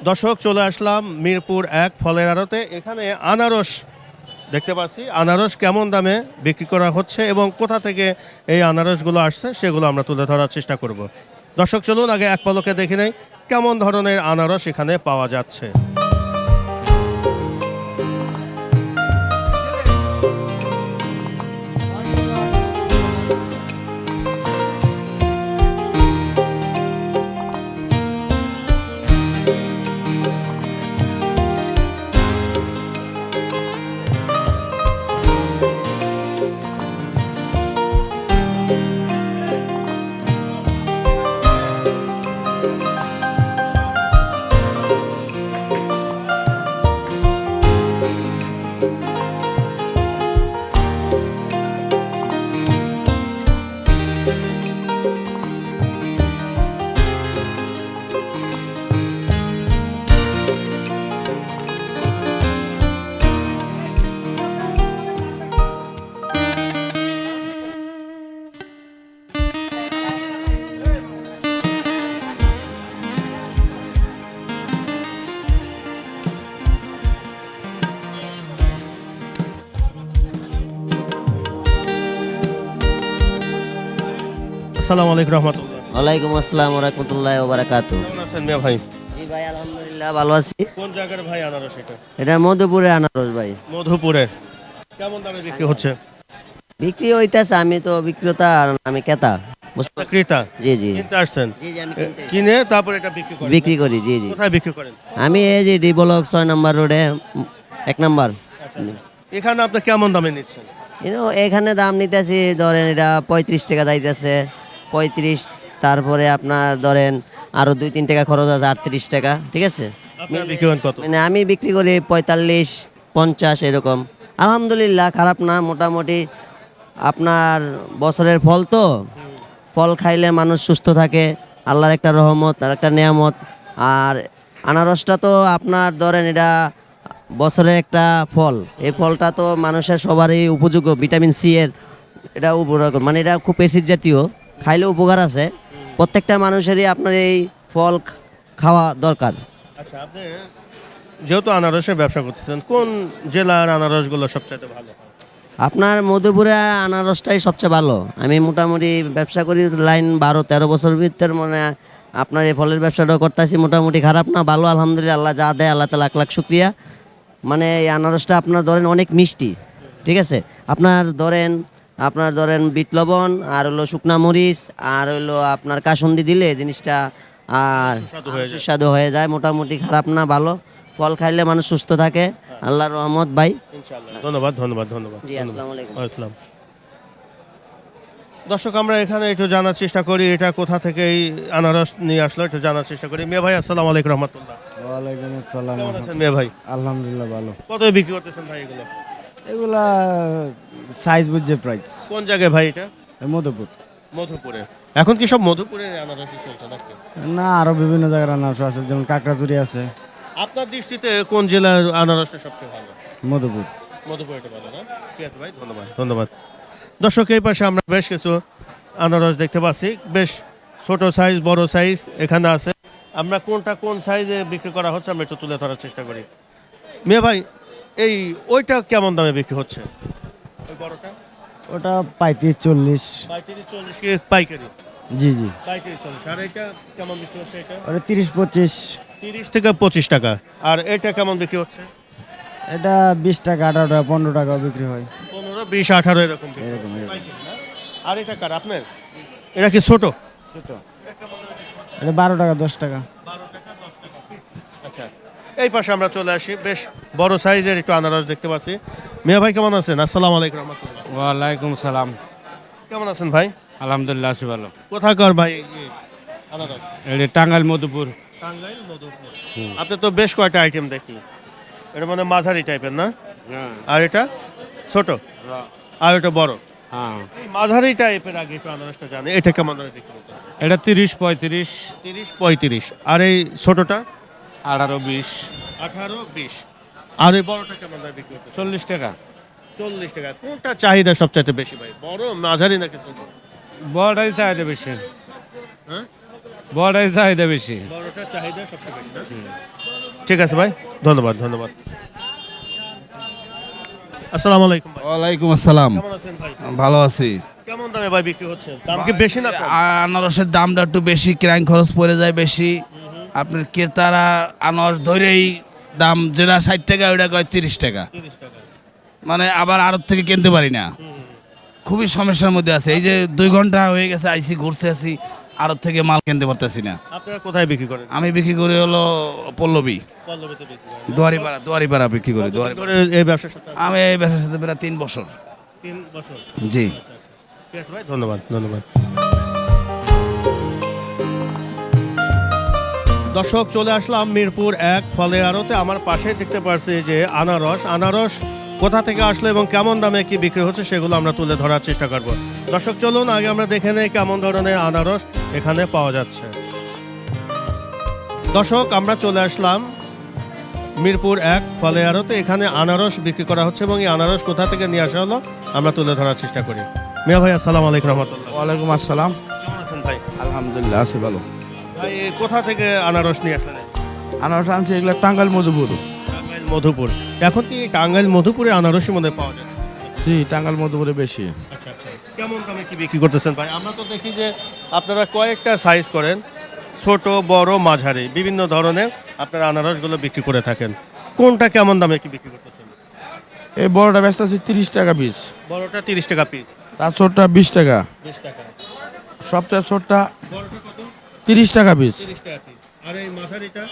দর্শক, চলে আসলাম মিরপুর ১ ফলের আড়তে। এখানে আনারস দেখতে পাচ্ছি। আনারস কেমন দামে বিক্রি করা হচ্ছে এবং কোথা থেকে এই আনারসগুলো আসছে সেগুলো আমরা তুলে ধরার চেষ্টা করব। দর্শক, চলুন আগে এক পলকে দেখে নেই কেমন ধরনের আনারস এখানে পাওয়া যাচ্ছে। আসসালামু আলাইকুম রহমতুল্লাহ। ওয়ালাইকুম আসসালাম ওয়া রাহমাতুল্লাহি ওয়া বারাকাতুহু। কেমন আছেন মিয়া ভাই? জি ভাই, আলহামদুলিল্লাহ ভালো আছি। কোন জায়গার ভাই আনারস এটা? এটা মধুপুরে আনারস ভাই। মধুপুরে। কেমন দামে বিক্রি হচ্ছে? বিক্রি হইতাছে, আমি তো বিক্রেতা আর আমি ক্রেতা। বুঝতে পারছেন? ক্রেতা? জি জি কিনতে আসছেন? জি জি, আমি কিনতে কিনে তারপর এটা বিক্রি করেন? বিক্রি করি। জি জি, কোথায় বিক্রি করেন? আমি এই যে ডি ব্লক 6 নম্বর রোডে 1 নম্বর। এখানে আপনি কেমন দামে নিচ্ছেন? এখানে দাম নিতেছি, ধরেন এটা 35 টাকা যাইতেছে, 35। তারপরে আপনার ধরেন আরো 2-3 টাকা খরচ আছে, 38 টাকা। ঠিক আছে, আপনারা বিক্রি করেন কত? মানে আমি বিক্রি করি 45-50 এরকম। আলহামদুলিল্লাহ খারাপ না, মোটামুটি। আপনার বছরের ফল তো, ফল খাইলে মানুষ সুস্থ থাকে, আল্লাহর একটা রহমত আর একটা নেয়ামত। আর আনারসটা তো আপনার ধরেন এটা বছরের একটা ফল, এই ফলটা তো মানুষের সবারই উপযোগ্য, ভিটামিন সি এর এটা উপকার, মানে এটা খুব অ্যাসিড জাতীয়, খাইলে উপকার আছে। প্রত্যেকটা মানুষেরই আপনার এই ফল খাওয়া দরকার। আচ্ছা, আপনি যেহেতু আনারসের ব্যবসা করতেছেন, কোন জেলার আনারসগুলো সবচেয়ে ভালো? আপনার মধুপুরে আনারসটাই সবচেয়ে ভালো। আমি মোটামুটি ব্যবসা করি লাইন 12-13 বছর ভিতর, মানে আপনার এই ফলের ব্যবসাটা করতেছি, মোটামুটি খারাপ না, ভালো আলহামদুলিল্লাহ। আল্লাহ যা দেয় আল্লাহ তাআলা লাখ লাখ শুকরিয়া। মানে এই আনারসটা আপনার ধরেন অনেক মিষ্টি। ঠিক আছে, আপনার ধরেন বিট লবণ আর হলো শুকনা মরিচ আর হলো আপনার কাসুন্দি দিলে জিনিসটা আর সুস্বাদু হয়ে যায়। সুস্বাদু হয়ে যায়। মোটামুটি খারাপ না, ভালো। ফল খাইলে মানুষ সুস্থ থাকে, আল্লাহর রহমত ভাই। ইনশাআল্লাহ। ধন্যবাদ ধন্যবাদ ধন্যবাদ। জি, আসসালামু আলাইকুম। আসসালাম। দর্শক, আমরা এখানে একটু জানার চেষ্টা করি এটা কোথা থেকে এই আনারস নিয়ে আসলো, একটু জানার চেষ্টা করি। মিয়া ভাই, আসসালামু আলাইকুম রহমতুল্লাহ। ওয়ালাইকুম আসসালাম। কেমন আছেন মিয়া ভাই? আলহামদুলিল্লাহ ভালো। কত বিক্রি করতেছেন ভাই এগুলো? এগুলা সাইজ বুঝছে প্রাইস। কোন জায়গায় ভাই এটা? মধুপুর মধুপুরে। এখন কি সব মধুপুরে আনারসই চলছে নাকি? না, আরো বিভিন্ন জায়গার আনারস আছে, যেমন কাকড়াচুরি আছে। আপনার দৃষ্টিতে কোন জেলার আনারসটা সবচেয়ে ভালো? মধুপুর। মধুপুর এটা ভালো না? ঠিক আছে ভাই, ধন্যবাদ ধন্যবাদ। দর্শক, এই পাশে আমরা বেশ কিছু আনারস দেখতে পাচ্ছি, বেশ ছোট সাইজ বড় সাইজ এখানে আছে। আমরা কোনটা কোন সাইজে বিক্রি করা হচ্ছে আমরা একটু তুলে ধরার চেষ্টা করি। মিয়া ভাই, এই ওইটা কেমন দামে বিক্রি হচ্ছে? ওই বড়টা ওটা 35-40। 35-40 কি পাইকারি? জি জি, পাইকারি 40। আর এটা কেমন বিক্রি হচ্ছে? এটা ওটা 30-25। 30 থেকে 25 টাকা। আর এটা কেমন বিক্রি হচ্ছে? এটা 20 টাকা, 18 টাকা, 15 টাকা বিক্রি হয়। 15, 20, 18 এরকম বিক্রি এরকম হচ্ছে। এরকম। পাইকারি না? আর এটা কার আপনার? এটা কি ছোট? ছোট এটা 12 টাকা, 10 টাকা। আচ্ছা, এই পাশে আমরা চলে আসি, বেশ বড় সাইজের একটু আনারস দেখতে পাচ্ছি। মিয়া ভাই, কেমন আছেন? আসসালামু আলাইকুম রহমতুল্লাহ। ওয়ালাইকুম সালাম। কেমন আছেন ভাই? আলহামদুলিল্লাহ আছি ভালো। কোথাকার ভাই এই আনারস? এটা টাঙ্গাইল মধুপুর। টাঙ্গাইল মধুপুর। আপনি তো বেশ কয়টা আইটেম দেখি, এটা মানে মাঝারি টাইপের না? আর এটা ছোট, আর এটা বড়। হ্যাঁ, এই মাঝারি টাইপের আগে একটু আনারসটা জানি, এটা কেমন দামে বিক্রি করতেছে? এটা 30-35, 30-35। আর এই ছোটটা? 18-20, 18-20। আর এই বড়টা কেমন দামে বিক্রি করতেছে? 40 টাকা। 40 টাকা। কোনটা চাহিদা সবচাইতে বেশি ভাই, বড় মাঝারি নাকি ছোট? বড়টাই চাহিদা বেশি। হ্যাঁ? বড়াই চাহিদা বেশি। বড়টার চাহিদা সবচেয়ে বেশি না? ঠিক আছে ভাই, ধন্যবাদ ধন্যবাদ। আসসালামু আলাইকুম ভাই, ওয়ালাইকুম আসসালাম। কেমন আছেন ভাই? ভালো আছি। কেমন দামে ভাই বিক্রি হচ্ছে? দাম কি বেশি না কম? আনারসের দামটা একটু বেশি, ক্রাইং খরচ পড়ে যায় বেশি। আপনার ক্রেতারা আনারস ধরেই দাম যেটা 60 টাকা ওইটা কয় 30 টাকা, 30 টাকা। মানে আবার আড়ত থেকে কিনতে পারি না। খুবই সমস্যার মধ্যে আছে। এই যে 2 ঘন্টা হয়ে গেছে আইসি, ঘুরতে আছি, আড়ত থেকে মাল কিনতে পারতেছি না। আপনারা কোথায় বিক্রি করেন? আমি বিক্রি করি হলো পল্লবী, পল্লবীতে বিক্রি করেন? দুয়ারিপাড়া বিক্রি করি। কতদিন ধরে এই ব্যবসার সাথে আছেন? আমি এই ব্যবসার সাথে প্রায় 3 বছর। 3 বছর। জি। ঠিক আছে ভাই, ধন্যবাদ ধন্যবাদ। দর্শক, চলে আসলাম মিরপুর 1 ফলে আড়তে। আমার পাশে দেখতে পাচ্ছি যে আনারস কোথা থেকে আসলো এবং কেমন দামে কি বিক্রি হচ্ছে সেগুলো আমরা তুলে ধরার চেষ্টা করব। দর্শক চলুন আগে আমরা দেখে নেই কেমন ধরনের আনারস এখানে পাওয়া যাচ্ছে। দর্শক, আমরা চলে আসলাম মিরপুর 1 ফলে আড়তে। এখানে আনারস বিক্রি করা হচ্ছে এবং এই আনারস কোথা থেকে নিয়ে আসা হলো আমরা তুলে ধরার চেষ্টা করি। মিয়া ভাই, আসসালামু আলাইকুম রহমতুল্লাহ। ওয়ালাইকুম আসসালাম। কেমন আছেন ভাই? আলহামদুলিল্লাহ আছি ভালো। ভাই, কোথা থেকে আনারস নিয়ে আসলেন? আনারস আনছি এগুলো টাঙ্গাইল মধুপুর। টাঙ্গাইল মধুপুর। এখন কি টাঙ্গাইল মধুপুরে আনারসের মধ্যে পাওয়া যাচ্ছে? জি, টাঙ্গাইল মধুপুরে বেশি। আচ্ছা আচ্ছা। কেমন দামে কি বিক্রি করতেছেন ভাই? আমরা তো দেখি যে আপনারা কয়েকটা সাইজ করেন, ছোট বড় মাঝারি বিভিন্ন ধরনের আপনারা আনারসগুলো বিক্রি করে থাকেন। কোনটা কেমন দামে কি বিক্রি করতেছেন? এই বড়টা ব্যস্ত আছে 30 টাকা পিস, বড়টা 30 টাকা পিস। তার ছোটটা 20 টাকা, 20 টাকা। সবচেয়ে ছোটটা বড়টা কত? 30 টাকা পিস, 30 টাকা পিস। আর এই মাঝারিটা?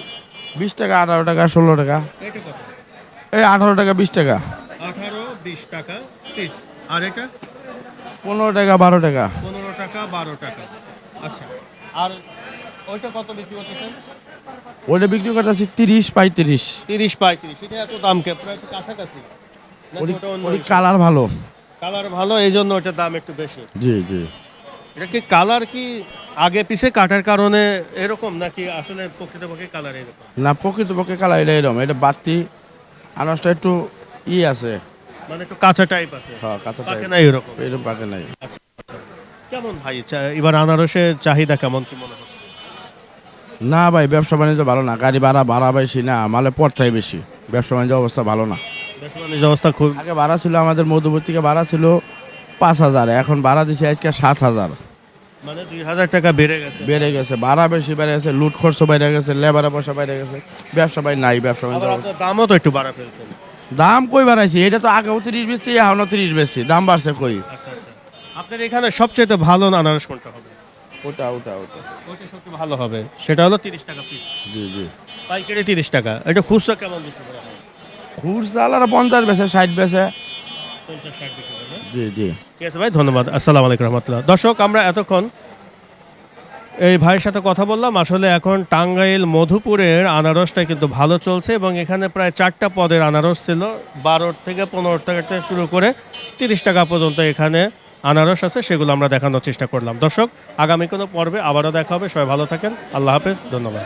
20 টাকা, 18 টাকা, 16 টাকা, এটা কত? এই 18 টাকা, 20 টাকা, 18 20 টাকা পিস। আর এটা 15 টাকা, 12 টাকা। 15 টাকা 12 টাকা। আচ্ছা। আর ওইটা কত বিক্রি করতেছেন? ওটা বিক্রি করতেছি 30 35। 30 35। এটা এত দাম কে? প্রায় একটু কাছাকাছি। নাকি ওটা অন্য ওই কিছু? কালার ভালো। কালার ভালো এই জন্য ওটার দাম একটু বেশি। জি জি। এটা কি কালার কি আগে পিছে কাটার কারণে এরকম নাকি আসলে প্রকৃতপক্ষে কালার এরকম? না, প্রকৃতপক্ষে কালার এটা এরকম, এটা বাড়তি। আনারসটা একটু আছে, মানে একটু কাঁচা টাইপ আছে। হ্যাঁ কাঁচা পাকে টাইপ, না এরকম। এরকম পাকে নাই। কেমন ভাই এবার আনারসের চাহিদা কেমন কি মনে হচ্ছে? না ভাই, ব্যবসা বাণিজ্য ভালো না, গাড়ি ভাড়া বেশি না, মালে পড়তাই বেশি, ব্যবসা বাণিজ্য অবস্থা ভালো না। দেশ বাণিজ্য অবস্থা খুব। আগে ভাড়া ছিল আমাদের মধুপুর থেকে ভাড়া ছিল 5,000, এখন ভাড়া দিচ্ছে আজকে 7,000। মানে 2000 টাকা বেড়ে গেছে। বেড়ে গেছে, ভাড়া বেশি বেড়ে গেছে, লুট খরচ বেড়ে গেছে, লেবারের পয়সা বেড়ে গেছে, ব্যবসা ভাই নাই, ব্যবসা আবার বাণিজ্য। আপনার দামও তো একটু বাড়া ফেলছেন। দাম কই বাড়াইছে? এটা তো আগেও 30 বেশি, এখনও 30 বেশি, দাম বাড়ছে কই? আচ্ছা আচ্ছা। আপনার এখানে সবচেয়ে ভালো আনারস কোনটা হবে? ওটা। ওইটা সবচেয়ে ভালো হবে, সেটা হলো 30 টাকা পিস। জি জি। পাইকারি 30 টাকা। এটা খুচরা কেমন বিক্রি করা হয়? খুচরা 50 বেছে, 60 বেছে। 50 60 বিক্রি করে না? জি জি। ঠিক আছে ভাই, ধন্যবাদ। আসসালামু আলাইকুম রহমতুল্লাহ। দর্শক, আমরা এতক্ষণ এই ভাইয়ের সাথে কথা বললাম। আসলে এখন টাঙ্গাইল মধুপুরের আনারসটা কিন্তু ভালো চলছে এবং এখানে প্রায় 4টা পদের আনারস ছিল। 12 থেকে 15 টাকা থেকে শুরু করে 30 টাকা পর্যন্ত এখানে আনারস আছে, সেগুলো আমরা দেখানোর চেষ্টা করলাম। দর্শক, আগামী কোনো পর্বে আবারও দেখা হবে। সবাই ভালো থাকেন। আল্লাহ হাফেজ, ধন্যবাদ।